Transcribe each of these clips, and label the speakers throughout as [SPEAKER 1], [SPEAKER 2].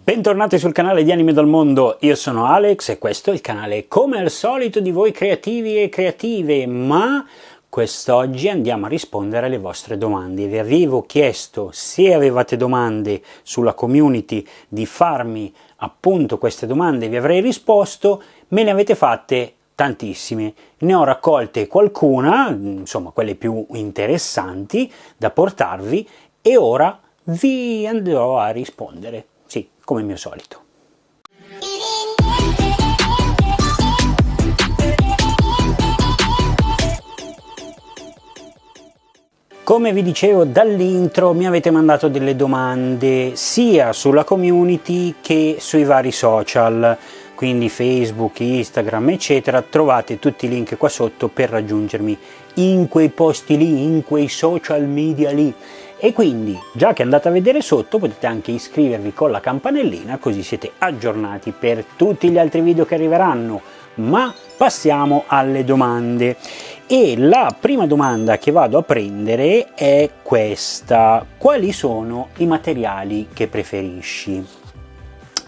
[SPEAKER 1] Bentornati sul canale di Anime dal Mondo, io sono Alex e questo è il canale come al solito di voi creativi e creative, ma quest'oggi andiamo a rispondere alle vostre domande. Vi avevo chiesto, se avevate domande sulla community, di farmi appunto queste domande, vi avrei risposto, me ne avete fatte tantissime, ne ho raccolte qualcuna, insomma quelle più interessanti da portarvi, e ora vi andrò a rispondere. Sì, come mio solito. Come vi dicevo dall'intro, mi avete mandato delle domande sia sulla community che sui vari social, quindi Facebook, Instagram, eccetera. Trovate tutti i link qua sotto per raggiungermi in quei posti lì, in quei social media lì. E quindi, già che andate a vedere sotto, potete anche iscrivervi con la campanellina, così siete aggiornati per tutti gli altri video che arriveranno. Ma passiamo alle domande. E la prima domanda che vado a prendere è questa: quali sono i materiali che preferisci?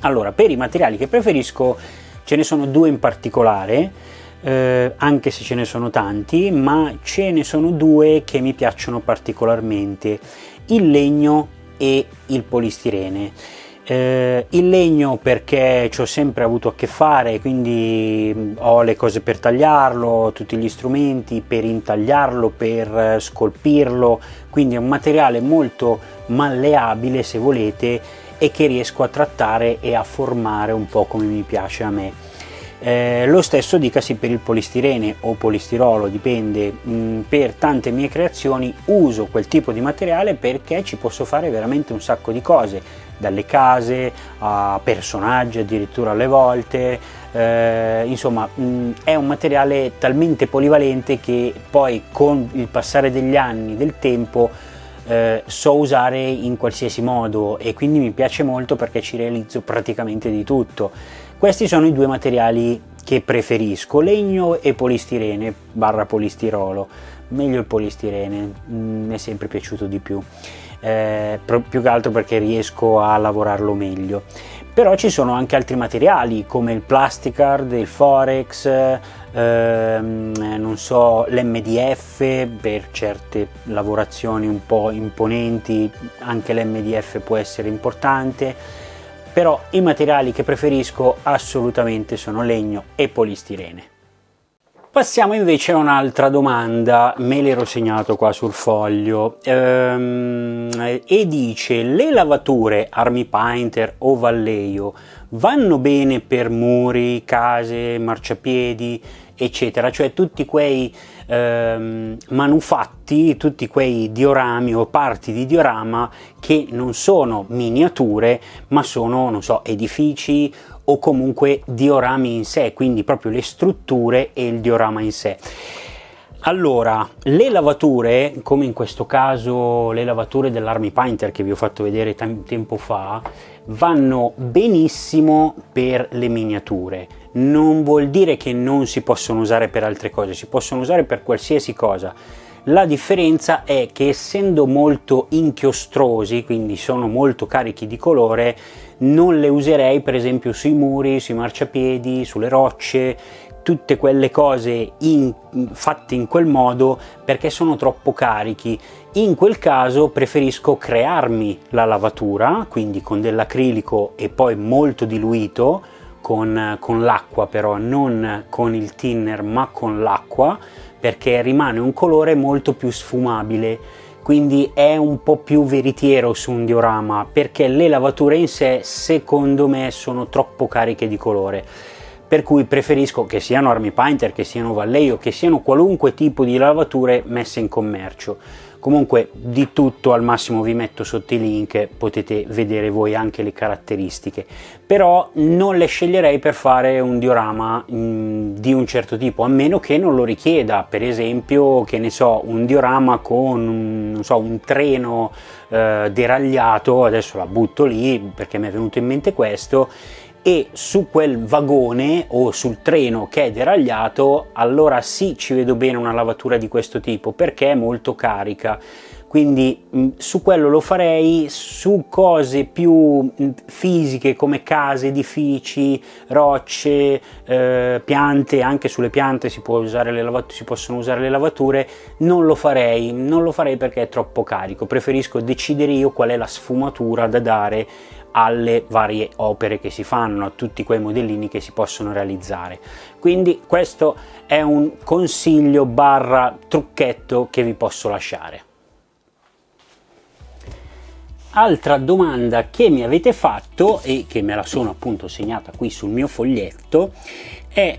[SPEAKER 1] Allora, per i materiali che preferisco ce ne sono due in particolare, anche se ce ne sono tanti, ma ce ne sono due che mi piacciono particolarmente: il legno e il polistirene. Il legno perché ci ho sempre avuto a che fare, quindi ho le cose per tagliarlo, tutti gli strumenti per intagliarlo, per scolpirlo, quindi è un materiale molto malleabile, se volete, e che riesco a trattare e a formare un po' come mi piace a me. Lo stesso dicasi per il polistirene o polistirolo, dipende. Per tante mie creazioni uso quel tipo di materiale perché ci posso fare veramente un sacco di cose, dalle case a personaggi addirittura alle volte, insomma è un materiale talmente polivalente che poi con il passare degli anni, del tempo, so usare in qualsiasi modo, e quindi mi piace molto perché ci realizzo praticamente di tutto. Questi sono i due materiali che preferisco: legno e polistirene barra polistirolo. Meglio il polistirene, mi è sempre piaciuto di più, più che altro perché riesco a lavorarlo meglio. Però ci sono anche altri materiali come il plasticard, il forex, non so, l'MDF per certe lavorazioni un po' imponenti, anche l'MDF può essere importante. Però i materiali che preferisco assolutamente sono legno e polistirene. Passiamo invece a un'altra domanda, me l'ero segnato qua sul foglio, e dice: le lavature Army Painter o Vallejo vanno bene per muri, case, marciapiedi, eccetera, cioè tutti quei manufatti, tutti quei diorami o parti di diorama che non sono miniature ma sono, non so, edifici o comunque diorami in sé, quindi proprio le strutture e il diorama in sé. Allora, le lavature, come in questo caso le lavature dell'Army Painter che vi ho fatto vedere tempo fa, vanno benissimo per le miniature. Non vuol dire che non si possono usare per altre cose, si possono usare per qualsiasi cosa. La differenza è che, essendo molto inchiostrosi, quindi sono molto carichi di colore, non le userei per esempio sui muri, sui marciapiedi, sulle rocce, tutte quelle cose fatte in quel modo, perché sono troppo carichi. In quel caso preferisco crearmi la lavatura, quindi con dell'acrilico e poi molto diluito, con l'acqua, però non con il thinner ma con l'acqua, perché rimane un colore molto più sfumabile, quindi è un po' più veritiero su un diorama, perché le lavature in sé secondo me sono troppo cariche di colore, per cui preferisco che siano Army Painter, che siano Vallejo, che siano qualunque tipo di lavature messe in commercio. Comunque di tutto al massimo vi metto sotto i link, potete vedere voi anche le caratteristiche, però non le sceglierei per fare un diorama di un certo tipo, a meno che non lo richieda. Per esempio, che ne so, un diorama con non so, un treno deragliato, adesso la butto lì perché mi è venuto in mente questo, e su quel vagone o sul treno che è deragliato, allora sì, ci vedo bene una lavatura di questo tipo perché è molto carica. quindi su quello lo farei. Su cose più fisiche come case, edifici, rocce, piante, anche sulle piante si possono usare le lavature, non lo farei perché è troppo carico. Preferisco decidere io qual è la sfumatura da dare alle varie opere che si fanno, a tutti quei modellini che si possono realizzare. Quindi questo è un consiglio barra trucchetto che vi posso lasciare. Altra domanda che mi avete fatto e che me la sono appunto segnata qui sul mio foglietto è,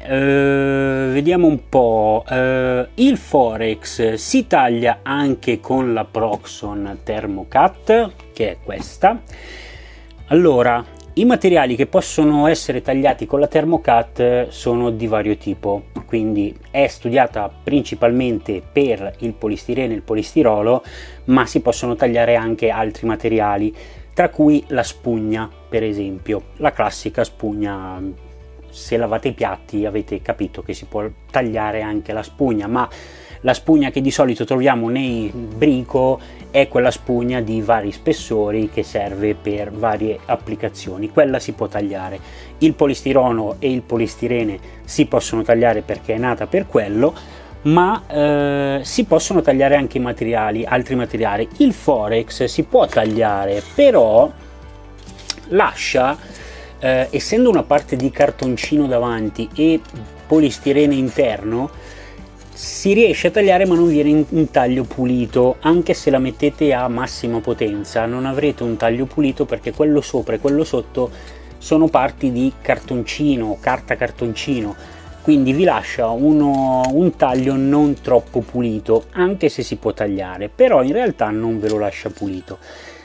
[SPEAKER 1] vediamo un po', il Forex si taglia anche con la Proxxon Thermocut, che è questa? Allora, i materiali che possono essere tagliati con la Thermocut sono di vario tipo, quindi è studiata principalmente per il polistirene e il polistirolo, ma si possono tagliare anche altri materiali, tra cui la spugna, per esempio. La classica spugna, se lavate i piatti avete capito che si può tagliare anche la spugna, ma la spugna che di solito troviamo nei brico è quella spugna di vari spessori che serve per varie applicazioni, quella si può tagliare. Il polistirolo e il polistirene si possono tagliare perché è nata per quello, ma si possono tagliare anche i altri materiali. Il Forex si può tagliare, però lascia, essendo una parte di cartoncino davanti e polistirene interno, si riesce a tagliare ma non viene un taglio pulito. Anche se la mettete a massima potenza non avrete un taglio pulito, perché quello sopra e quello sotto sono parti di cartoncino, carta cartoncino, quindi vi lascia un taglio non troppo pulito, anche se si può tagliare, però in realtà non ve lo lascia pulito.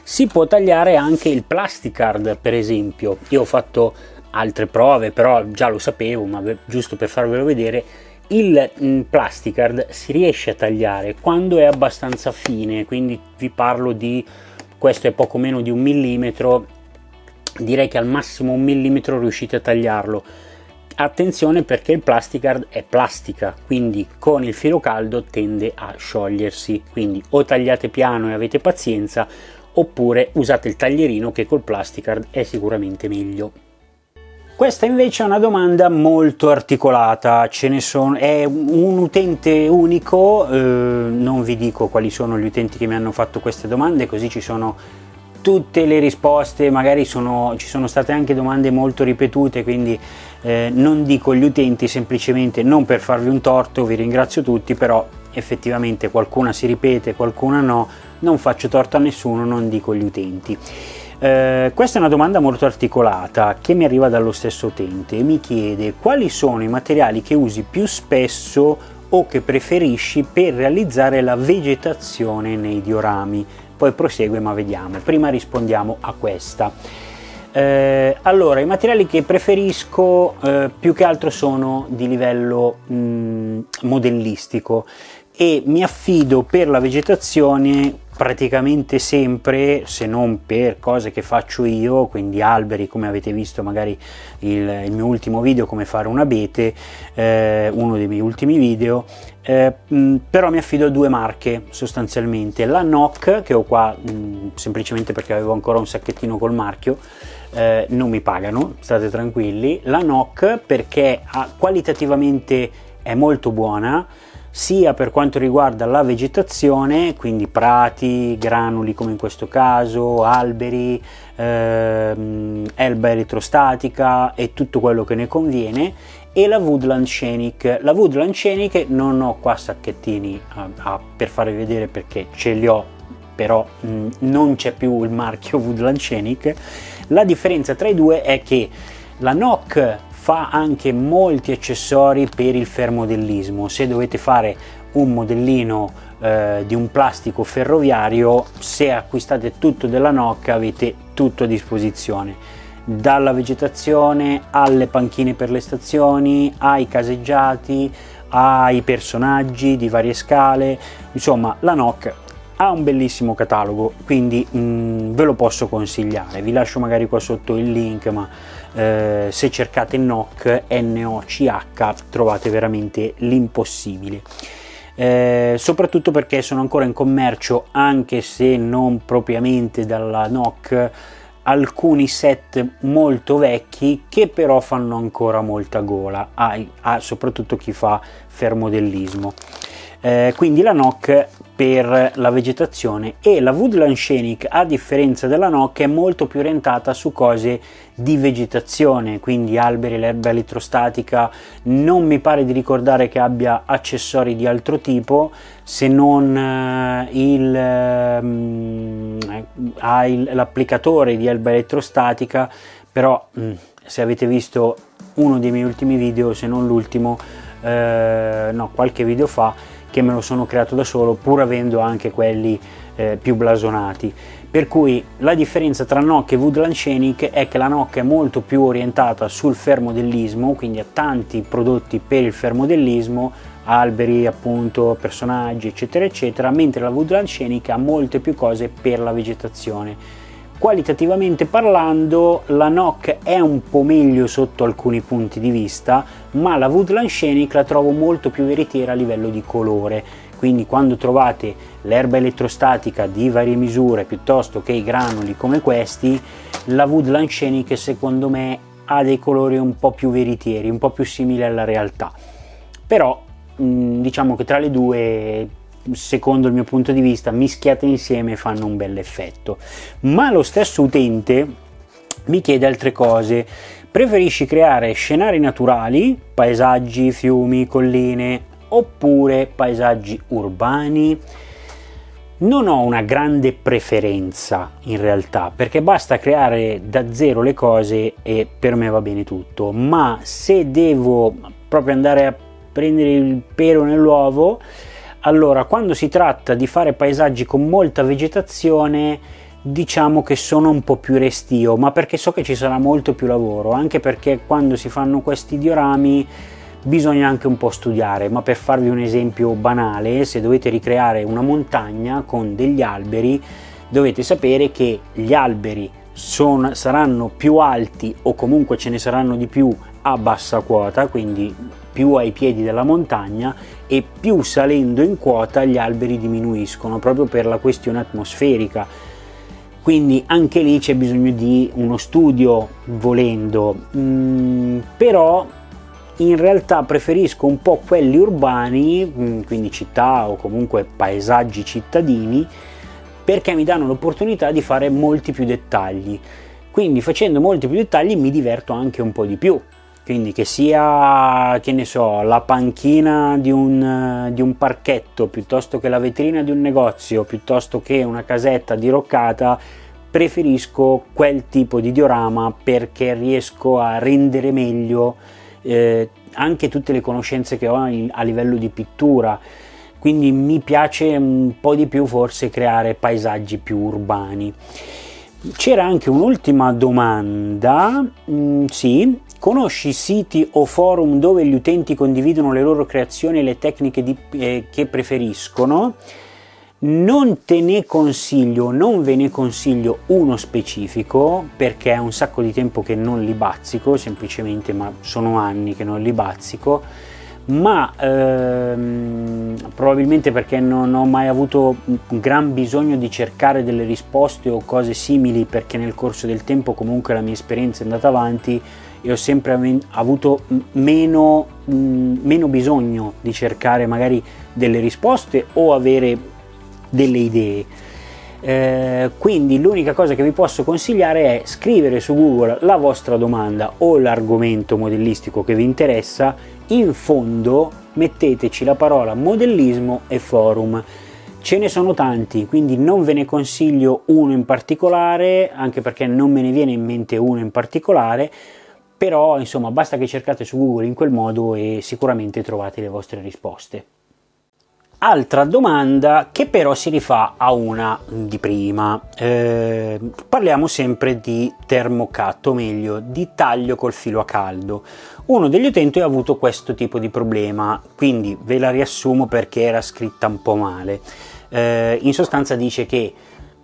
[SPEAKER 1] Si può tagliare anche il plasticard, per esempio. Io ho fatto altre prove, però già lo sapevo, ma giusto per farvelo vedere. Il plasticard si riesce a tagliare quando è abbastanza fine, quindi vi parlo di, questo è poco meno di 1 millimetro, direi che al massimo 1 millimetro riuscite a tagliarlo. Attenzione, perché il plasticard è plastica, quindi con il filo caldo tende a sciogliersi, quindi o tagliate piano e avete pazienza, oppure usate il taglierino, che col plasticard è sicuramente meglio. Questa invece è una domanda molto articolata, è un utente unico, non vi dico quali sono gli utenti che mi hanno fatto queste domande, così ci sono tutte le risposte. Magari ci sono state anche domande molto ripetute, quindi non dico gli utenti, semplicemente non per farvi un torto, vi ringrazio tutti, però effettivamente qualcuna si ripete, qualcuna no, non faccio torto a nessuno, non dico gli utenti. Questa è una domanda molto articolata che mi arriva dallo stesso utente e mi chiede: quali sono i materiali che usi più spesso o che preferisci per realizzare la vegetazione nei diorami? Poi prosegue, ma vediamo. Prima rispondiamo a questa. Allora, i materiali che preferisco più che altro sono di livello modellistico, e mi affido per la vegetazione praticamente sempre, se non per cose che faccio io, quindi alberi, come avete visto magari il mio ultimo video, come fare un abete, uno dei miei ultimi video, però mi affido a 2 marche sostanzialmente: la Nock, che ho qua semplicemente perché avevo ancora un sacchettino col marchio, non mi pagano, state tranquilli. La Nock perché qualitativamente è molto buona, sia per quanto riguarda la vegetazione, quindi prati, granuli come in questo caso, alberi, erba elettrostatica e tutto quello che ne conviene, e la Woodland Scenic. La Woodland Scenic non ho qua sacchettini per farvi vedere perché ce li ho, però non c'è più il marchio Woodland Scenic. La differenza tra i due è che la Nock fa anche molti accessori per il fermodellismo. Se dovete fare un modellino di un plastico ferroviario, se acquistate tutto della Nock avete tutto a disposizione, dalla vegetazione alle panchine per le stazioni, ai caseggiati, ai personaggi di varie scale. Insomma, la Nock ha un bellissimo catalogo, quindi ve lo posso consigliare. Vi lascio magari qua sotto il link, ma se cercate Nock, NOCH, trovate veramente l'impossibile. soprattutto perché sono ancora in commercio, anche se non propriamente dalla NOC, alcuni set molto vecchi che però fanno ancora molta gola soprattutto chi fa fermodellismo. Quindi la NOC per la vegetazione, e la Woodland Scenic, a differenza della NOC, è molto più orientata su cose di vegetazione, quindi alberi, l'erba elettrostatica. Non mi pare di ricordare che abbia accessori di altro tipo, se non l'applicatore di erba elettrostatica, però se avete visto uno dei miei ultimi video, se non l'ultimo, qualche video fa, che me lo sono creato da solo, pur avendo anche quelli più blasonati. Per cui la differenza tra NOC e Woodland Scenic è che la NOC è molto più orientata sul fermodellismo, quindi ha tanti prodotti per il fermodellismo, alberi, appunto, personaggi, eccetera eccetera, mentre la Woodland Scenic ha molte più cose per la vegetazione. Qualitativamente parlando, la NOC è un po' meglio sotto alcuni punti di vista, ma la Woodland Scenic la trovo molto più veritiera a livello di colore. Quindi quando trovate l'erba elettrostatica di varie misure piuttosto che i granuli come questi, la Woodland Scenic secondo me ha dei colori un po' più veritieri, un po' più simili alla realtà. Però diciamo che tra le due, secondo il mio punto di vista, mischiate insieme fanno un bel effetto. Ma lo stesso utente mi chiede altre cose: preferisci creare scenari naturali, paesaggi, fiumi, colline, oppure paesaggi urbani? Non ho una grande preferenza in realtà, perché basta creare da zero le cose e per me va bene tutto, ma se devo proprio andare a prendere il pelo nell'uovo, allora quando si tratta di fare paesaggi con molta vegetazione, diciamo che sono un po' più restio, ma perché so che ci sarà molto più lavoro, anche perché quando si fanno questi diorami bisogna anche un po' studiare. Ma per farvi un esempio banale, se dovete ricreare una montagna con degli alberi, dovete sapere che gli alberi saranno più alti, o comunque ce ne saranno di più a bassa quota, quindi più ai piedi della montagna, e più salendo in quota gli alberi diminuiscono, proprio per la questione atmosferica. Quindi anche lì c'è bisogno di uno studio, volendo, però in realtà preferisco un po' quelli urbani, quindi città o comunque paesaggi cittadini, perché mi danno l'opportunità di fare molti più dettagli. Quindi facendo molti più dettagli mi diverto anche un po' di più. Quindi che sia, che ne so, la panchina di un parchetto, piuttosto che la vetrina di un negozio, piuttosto che una casetta diroccata, preferisco quel tipo di diorama perché riesco a rendere meglio anche tutte le conoscenze che ho a livello di pittura. Quindi mi piace un po' di più forse creare paesaggi più urbani. C'era anche un'ultima domanda, sì. Conosci siti o forum dove gli utenti condividono le loro creazioni e le tecniche che preferiscono? Non ve ne consiglio uno specifico, perché è un sacco di tempo che non li bazzico, semplicemente, ma sono anni che non li bazzico, ma probabilmente perché non ho mai avuto un gran bisogno di cercare delle risposte o cose simili, perché nel corso del tempo comunque la mia esperienza è andata avanti e ho sempre avuto meno bisogno di cercare magari delle risposte o avere delle idee. Quindi l'unica cosa che vi posso consigliare è scrivere su Google la vostra domanda o l'argomento modellistico che vi interessa. In fondo metteteci la parola modellismo e forum. Ce ne sono tanti, quindi non ve ne consiglio uno in particolare, anche perché non me ne viene in mente uno in particolare, però insomma basta che cercate su Google in quel modo e sicuramente trovate le vostre risposte. Altra domanda che però si rifà a una di prima, parliamo sempre di termocut, o meglio di taglio col filo a caldo. Uno degli utenti ha avuto questo tipo di problema, quindi ve la riassumo perché era scritta un po' male. In sostanza dice che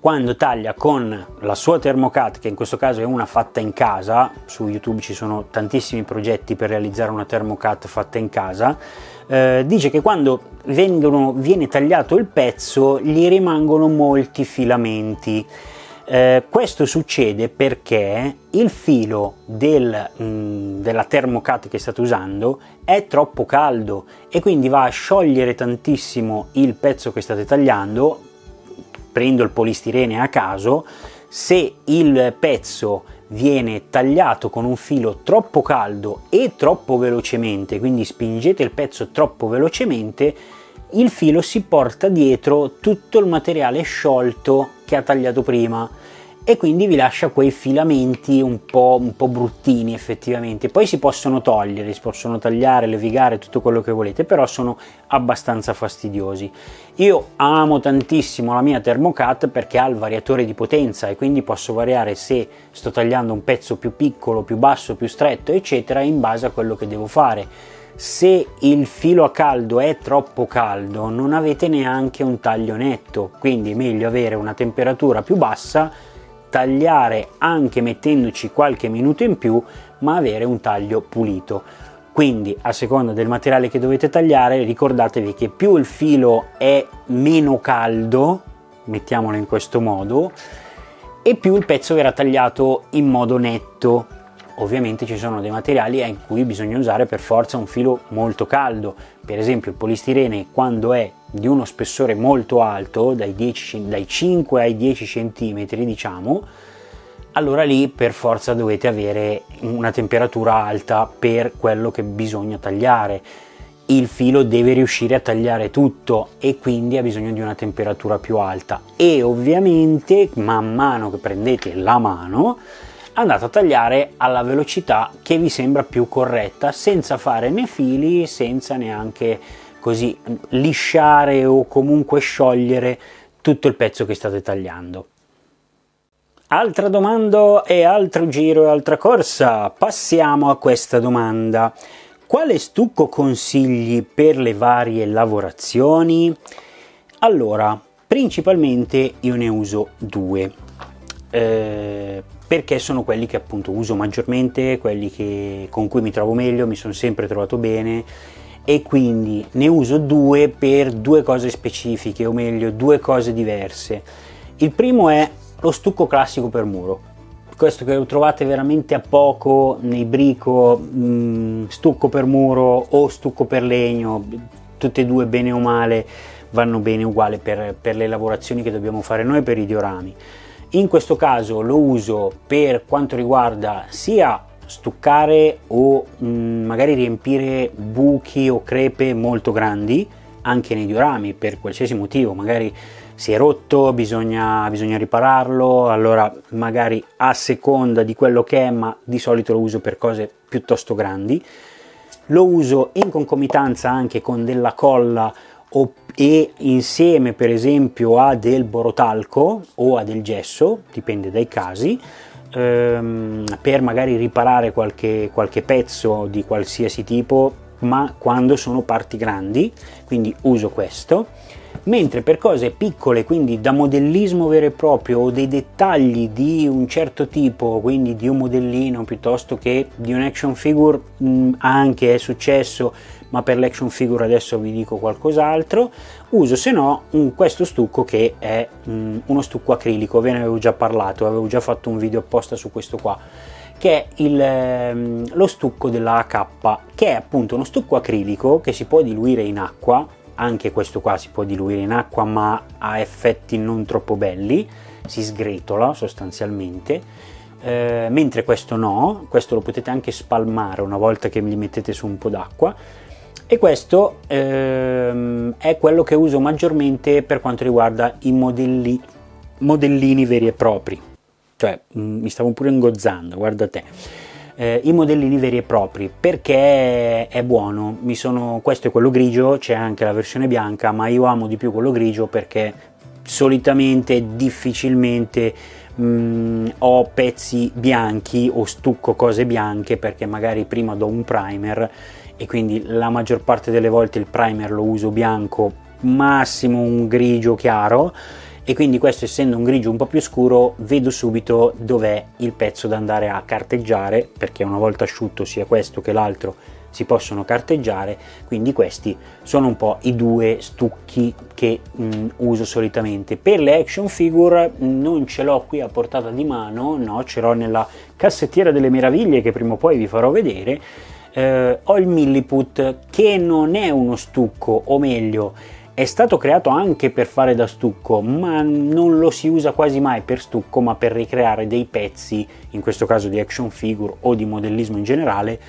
[SPEAKER 1] quando taglia con la sua Thermocut, che in questo caso è una fatta in casa, su YouTube ci sono tantissimi progetti per realizzare una Thermocut fatta in casa, dice che quando viene tagliato il pezzo gli rimangono molti filamenti. Questo succede perché il filo della Thermocut che state usando è troppo caldo e quindi va a sciogliere tantissimo il pezzo che state tagliando. Prendo il polistirene a caso, se il pezzo viene tagliato con un filo troppo caldo e troppo velocemente, quindi spingete il pezzo troppo velocemente, il filo si porta dietro tutto il materiale sciolto che ha tagliato prima e quindi vi lascia quei filamenti un po' bruttini effettivamente. Poi si possono togliere, si possono tagliare, levigare, tutto quello che volete, però sono abbastanza fastidiosi. Io amo tantissimo la mia Thermocut perché ha il variatore di potenza e quindi posso variare se sto tagliando un pezzo più piccolo, più basso, più stretto, eccetera, in base a quello che devo fare. Se il filo a caldo è troppo caldo non avete neanche un taglio netto, quindi è meglio avere una temperatura più bassa, tagliare anche mettendoci qualche minuto in più, ma avere un taglio pulito. Quindi a seconda del materiale che dovete tagliare ricordatevi che più il filo è meno caldo, mettiamolo in questo modo, e più il pezzo verrà tagliato in modo netto. Ovviamente ci sono dei materiali in cui bisogna usare per forza un filo molto caldo, per esempio il polistirene quando è di uno spessore molto alto, dai 5 ai 10 cm diciamo, allora lì per forza dovete avere una temperatura alta per quello che bisogna tagliare. Il filo deve riuscire a tagliare tutto e quindi ha bisogno di una temperatura più alta e ovviamente man mano che prendete la mano andate a tagliare alla velocità che vi sembra più corretta, senza fare né fili, senza neanche così lisciare o comunque sciogliere tutto il pezzo che state tagliando. Altra domanda e altro giro e altra corsa. Passiamo a questa domanda. Quale stucco consigli per le varie lavorazioni? Allora, principalmente io ne uso due. Perché sono quelli che appunto uso maggiormente, quelli con cui mi trovo meglio, mi sono sempre trovato bene e quindi ne uso due per due cose specifiche, o meglio due cose diverse. Il primo è lo stucco classico per muro, questo che lo trovate veramente a poco nei brico, stucco per muro o stucco per legno, tutte e due bene o male vanno bene uguale per le lavorazioni che dobbiamo fare noi per i diorami. In questo caso lo uso per quanto riguarda sia stuccare o magari riempire buchi o crepe molto grandi anche nei diorami per qualsiasi motivo, magari si è rotto, bisogna ripararlo, allora magari a seconda di quello che è, ma di solito lo uso per cose piuttosto grandi. Lo uso in concomitanza anche con della colla e insieme per esempio a del borotalco o a del gesso, dipende dai casi, per magari riparare qualche pezzo di qualsiasi tipo, ma quando sono parti grandi, quindi uso questo. Mentre per cose piccole, quindi da modellismo vero e proprio o dei dettagli di un certo tipo, quindi di un modellino piuttosto che di un action figure, anche è successo, ma per l'action figure adesso vi dico qualcos'altro, uso se no questo stucco che è uno stucco acrilico, ve ne avevo già parlato, avevo già fatto un video apposta su questo qua, che è lo stucco della AK, che è appunto uno stucco acrilico che si può diluire in acqua. Anche questo qua si può diluire in acqua, ma ha effetti non troppo belli, si sgretola sostanzialmente, mentre questo no, questo lo potete anche spalmare una volta che gli mettete su un po' d'acqua. E questo è quello che uso maggiormente per quanto riguarda i modellini veri e propri, cioè mi stavo pure ingozzando, guarda te. I modellini veri e propri, perché è buono. Questo è quello grigio, c'è anche la versione bianca, ma io amo di più quello grigio perché solitamente difficilmente ho pezzi bianchi o stucco cose bianche, perché magari prima do un primer e quindi la maggior parte delle volte il primer lo uso bianco, massimo un grigio chiaro, e quindi questo, essendo un grigio un po' più scuro, vedo subito dov'è il pezzo da andare a carteggiare, perché una volta asciutto sia questo che l'altro si possono carteggiare. Quindi questi sono un po' i due stucchi che uso solitamente. Per le action figure non ce l'ho qui a portata di mano, no, ce l'ho nella cassettiera delle meraviglie che prima o poi vi farò vedere. Ho il Milliput, che non è uno stucco, o meglio è stato creato anche per fare da stucco, ma non lo si usa quasi mai per stucco, ma per ricreare dei pezzi, in questo caso di action figure o di modellismo in generale,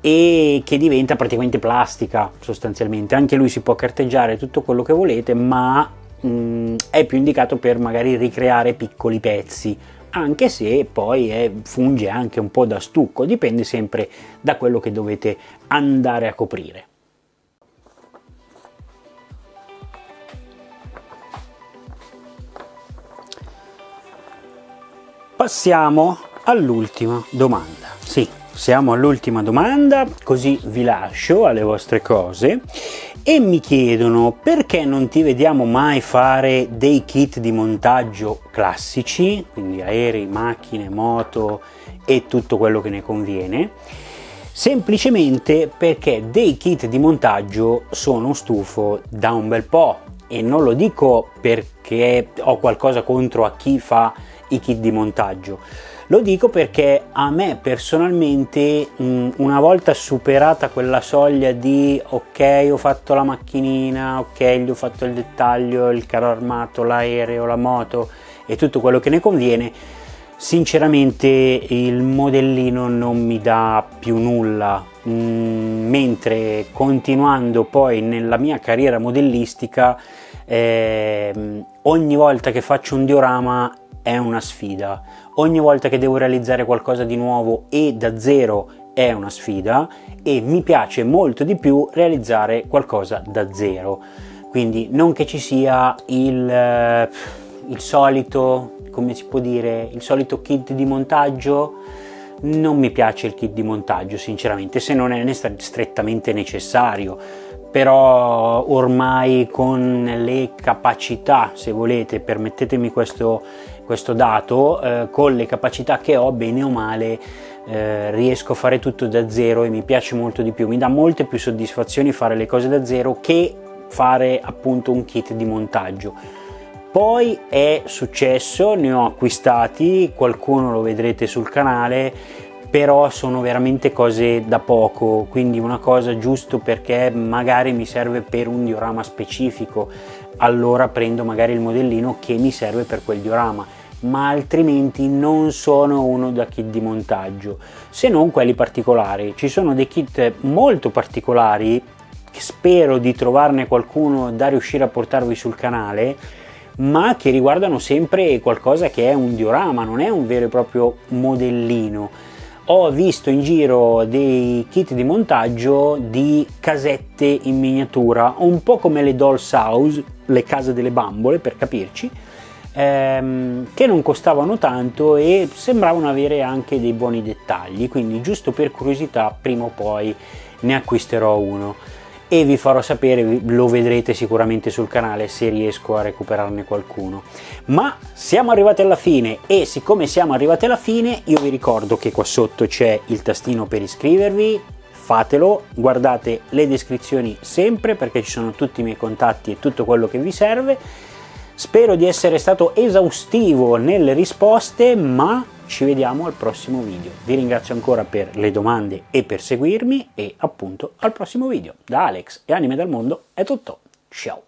[SPEAKER 1] e che diventa praticamente plastica sostanzialmente. Anche lui si può carteggiare tutto quello che volete, ma è più indicato per magari ricreare piccoli pezzi, anche se poi funge anche un po' da stucco, dipende sempre da quello che dovete andare a coprire. Passiamo all'ultima domanda. Sì, siamo all'ultima domanda, così vi lascio alle vostre cose. E mi chiedono: perché non ti vediamo mai fare dei kit di montaggio classici, quindi aerei, macchine, moto e tutto quello che ne conviene? Semplicemente perché dei kit di montaggio sono stufo da un bel po', e non lo dico perché ho qualcosa contro a chi fa i kit di montaggio, lo dico perché a me personalmente, una volta superata quella soglia di ok, ho fatto la macchinina, ok, gli ho fatto il dettaglio, il carro armato, l'aereo, la moto e tutto quello che ne conviene, sinceramente il modellino non mi dà più nulla, mentre continuando poi nella mia carriera modellistica, ogni volta che faccio un diorama è una sfida, ogni volta che devo realizzare qualcosa di nuovo e da zero è una sfida, e mi piace molto di più realizzare qualcosa da zero. Quindi non che ci sia il solito, come si può dire, il solito kit di montaggio. Non mi piace il kit di montaggio sinceramente, se non è strettamente necessario, però ormai con le capacità, se volete, permettetemi questo dato, con le capacità che ho, bene o male, riesco a fare tutto da zero e mi piace molto di più, mi dà molte più soddisfazioni fare le cose da zero che fare appunto un kit di montaggio. Poi è successo, ne ho acquistati, qualcuno lo vedrete sul canale, però sono veramente cose da poco, quindi una cosa giusto perché magari mi serve per un diorama specifico, allora prendo magari il modellino che mi serve per quel diorama, ma altrimenti non sono uno da kit di montaggio, se non quelli particolari. Ci sono dei kit molto particolari, spero di trovarne qualcuno da riuscire a portarvi sul canale, ma che riguardano sempre qualcosa che è un diorama, non è un vero e proprio modellino. Ho visto in giro dei kit di montaggio di casette in miniatura, un po' come le Doll's House, le case delle bambole per capirci, che non costavano tanto e sembravano avere anche dei buoni dettagli, quindi giusto per curiosità prima o poi ne acquisterò uno e vi farò sapere, lo vedrete sicuramente sul canale se riesco a recuperarne qualcuno. Ma siamo arrivati alla fine, e siccome siamo arrivati alla fine io vi ricordo che qua sotto c'è il tastino per iscrivervi, fatelo, guardate le descrizioni sempre perché ci sono tutti i miei contatti e tutto quello che vi serve. Spero di essere stato esaustivo nelle risposte, ma ci vediamo al prossimo video. Vi ringrazio ancora per le domande e per seguirmi, e appunto al prossimo video. Da Alex e Anime dal Mondo è tutto, ciao!